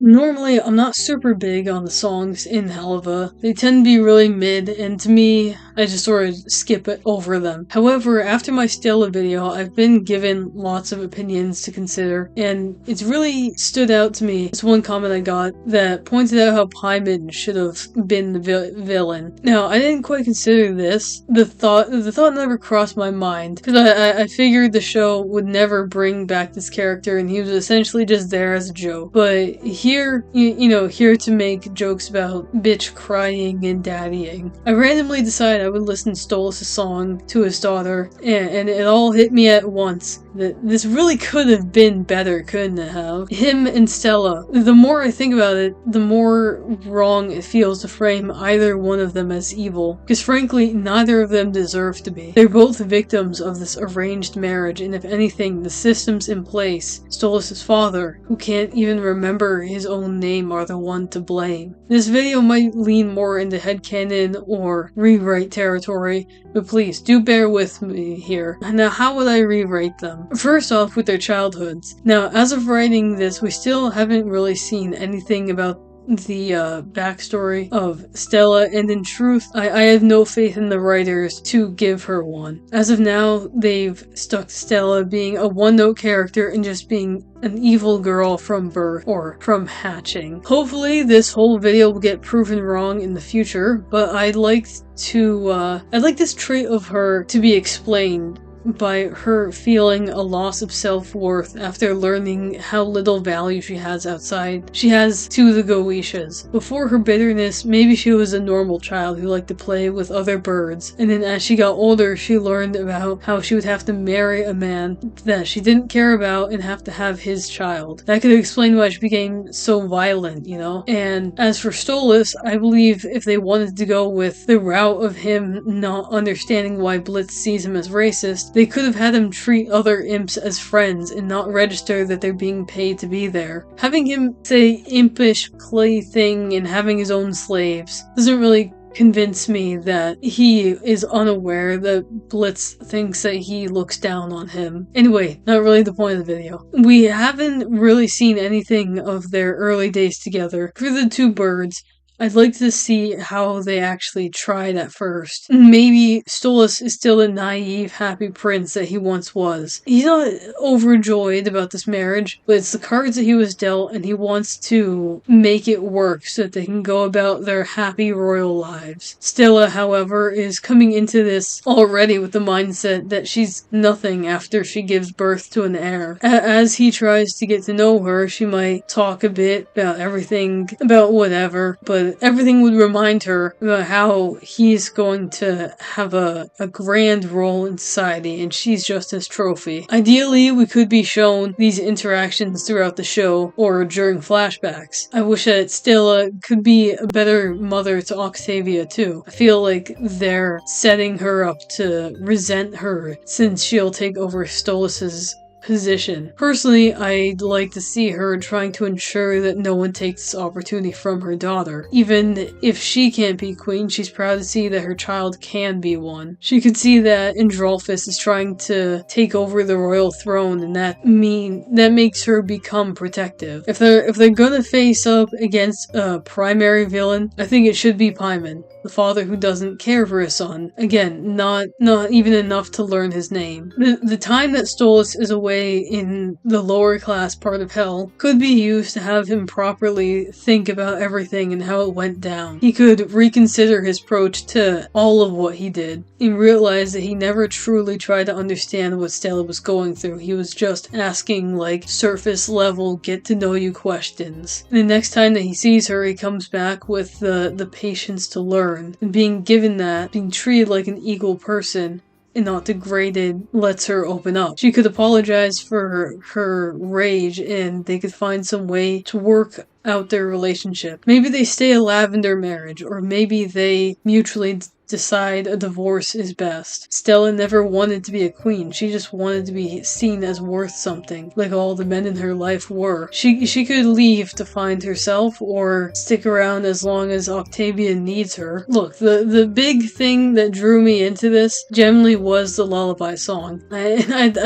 Normally, I'm not super big on the songs in Helluva. They tend to be really mid, and to me, I just sort of skip it over them. However, after my Stella video, I've been given lots of opinions to consider, and it's really stood out to me. This one comment I got that pointed out how Paimon should have been the villain. Now, I didn't quite consider this. The thought never crossed my mind, because I figured the show would never bring back this character, and he was essentially just there as a joke. But here to make jokes about bitch crying and daddying. I randomly decided I would listen to Stolas' song to his daughter, and it all hit me at once that this really could have been better, couldn't it have? Him and Stella. The more I think about it, the more wrong it feels to frame either one of them as evil. Because frankly, neither of them deserve to be. They're both victims of this arranged marriage, and if anything, the systems in place, Stolas' father, who can't even remember his own name, are the one to blame. This video might lean more into headcanon or rewrite territory, but please, do bear with me here. Now, how would I rewrite them? First off, with their childhoods. Now, as of writing this, we still haven't really seen anything about the backstory of Stella, and in truth, I have no faith in the writers to give her one. As of now, they've stuck to Stella being a one-note character and just being an evil girl from birth, or from hatching. Hopefully, this whole video will get proven wrong in the future, but I'd like this trait of her to be explained by her feeling a loss of self-worth after learning how little value she has to the Goetias. Before her bitterness, maybe she was a normal child who liked to play with other birds, and then as she got older, she learned about how she would have to marry a man that she didn't care about and have to have his child. That could explain why she became so violent, you know? And as for Stolas, I believe if they wanted to go with the route of him not understanding why Blitz sees him as racist, they could have had him treat other imps as friends and not register that they're being paid to be there. Having him say impish plaything and having his own slaves doesn't really convince me that he is unaware that Blitz thinks that he looks down on him. Anyway, not really the point of the video. We haven't really seen anything of their early days together. For the two birds, I'd like to see how they actually tried at first. Maybe Stolas is still the naive, happy prince that he once was. He's not overjoyed about this marriage, but it's the cards that he was dealt, and he wants to make it work so that they can go about their happy royal lives. Stella, however, is coming into this already with the mindset that she's nothing after she gives birth to an heir. As he tries to get to know her, she might talk a bit about everything, about whatever, but everything would remind her about how he's going to have a grand role in society, and she's just his trophy. Ideally, we could be shown these interactions throughout the show, or during flashbacks. I wish that Stella could be a better mother to Octavia too. I feel like they're setting her up to resent her, since she'll take over Stolas' position. Personally, I'd like to see her trying to ensure that no one takes this opportunity from her daughter. Even if she can't be queen, she's proud to see that her child can be one. She could see that Androlphus is trying to take over the royal throne, and that makes her become protective. If they're gonna face up against a primary villain, I think it should be Paimon, the father who doesn't care for his son. Again, not even enough to learn his name. The time that Stolas is away in the lower class part of hell could be used to have him properly think about everything and how it went down. He could reconsider his approach to all of what he did and realize that he never truly tried to understand what Stella was going through. He was just asking like surface level get to know you questions. And the next time that he sees her, he comes back with the patience to learn, and being given that, being treated like an equal person and not degraded, lets her open up. She could apologize for her rage, and they could find some way to work out their relationship. Maybe they stay a lavender marriage, or maybe they mutually decide a divorce is best. Stella never wanted to be a queen. She just wanted to be seen as worth something, like all the men in her life were. She could leave to find herself, or stick around as long as Octavia needs her. Look, the big thing that drew me into this generally was the lullaby song. I'd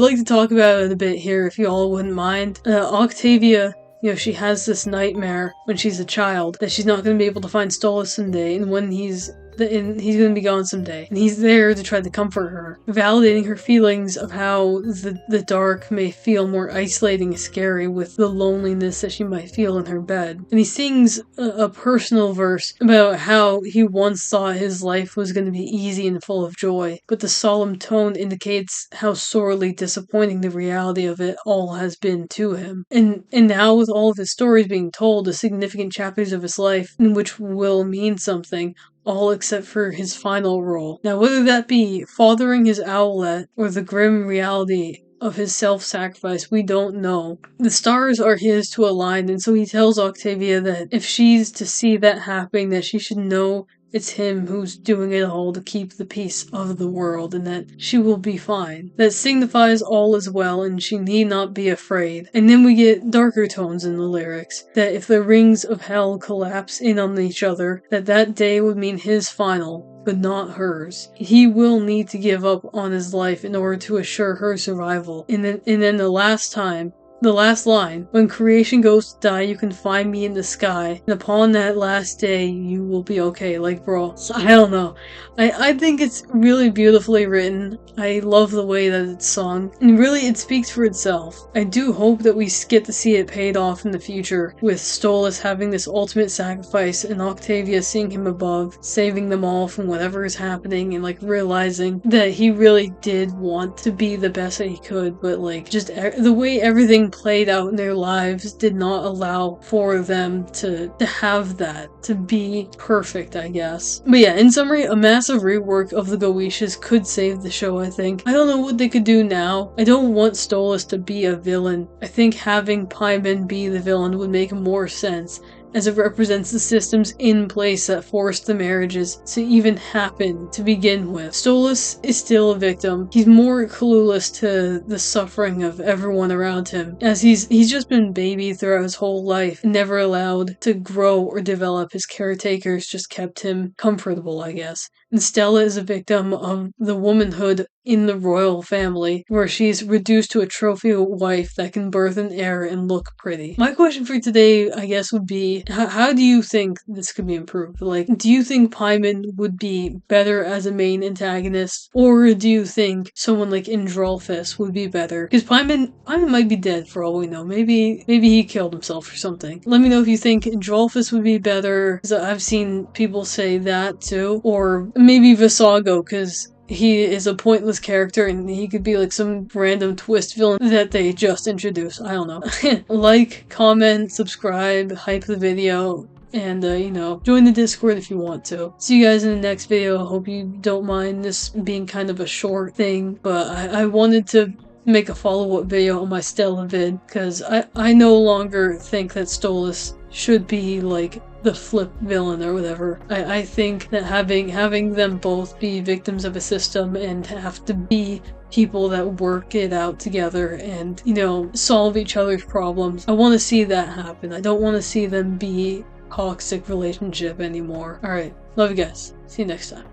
like to talk about it a bit here if you all wouldn't mind. Octavia you know, she has this nightmare when she's a child that she's not going to be able to find Stolas someday, and when he's going to be gone someday. And he's there to try to comfort her, validating her feelings of how the dark may feel more isolating and scary with the loneliness that she might feel in her bed. And he sings a personal verse about how he once thought his life was going to be easy and full of joy, but the solemn tone indicates how sorely disappointing the reality of it all has been to him. And now, with all of his stories being told, the significant chapters of his life in which will mean something, all except for his final role. Now, whether that be fathering his owlet or the grim reality of his self-sacrifice, we don't know. The stars are his to align, and so he tells Octavia that if she's to see that happening, that she should know it's him who's doing it all to keep the peace of the world, and that she will be fine. That signifies all is well, and she need not be afraid. And then we get darker tones in the lyrics, that if the rings of hell collapse in on each other, that day would mean his final, but not hers. He will need to give up on his life in order to assure her survival. And then the last line, when creation goes to die, you can find me in the sky, and upon that last day, you will be okay. Like, bro, I don't know. I think it's really beautifully written. I love the way that it's sung, and really it speaks for itself. I do hope that we get to see it paid off in the future, with Stolas having this ultimate sacrifice, and Octavia seeing him above, saving them all from whatever is happening, and like realizing that he really did want to be the best that he could, but like just the way everything played out in their lives did not allow for them to have that, to be perfect, I guess. But yeah, in summary, a massive rework of the Goetias could save the show, I think. I don't know what they could do now. I don't want Stolas to be a villain. I think having Paimon be the villain would make more sense, as it represents the systems in place that forced the marriages to even happen to begin with. Stolas is still a victim. He's more clueless to the suffering of everyone around him, as he's just been babied throughout his whole life, never allowed to grow or develop. His caretakers just kept him comfortable, I guess. And Stella is a victim of the womanhood in the royal family, where she's reduced to a trophy wife that can birth an heir and look pretty. My question for today, I guess, would be, how do you think this could be improved? Like, do you think Paimon would be better as a main antagonist, or do you think someone like Androlphus would be better? Because Paimon might be dead for all we know. Maybe he killed himself or something. Let me know if you think Androlphus would be better, because I've seen people say that too, or maybe Visago, because he is a pointless character and he could be like some random twist villain that they just introduced. I don't know. Like, comment, subscribe, hype the video, and you know, join the Discord if you want to. See you guys in the next video. Hope you don't mind this being kind of a short thing, but I wanted to make a follow-up video on my Stella vid, because I no longer think that Stolas should be like the flip villain or whatever. I think that having them both be victims of a system and have to be people that work it out together and, you know, solve each other's problems, I want to see that happen. I don't want to see them be a toxic relationship anymore. Alright, love you guys. See you next time.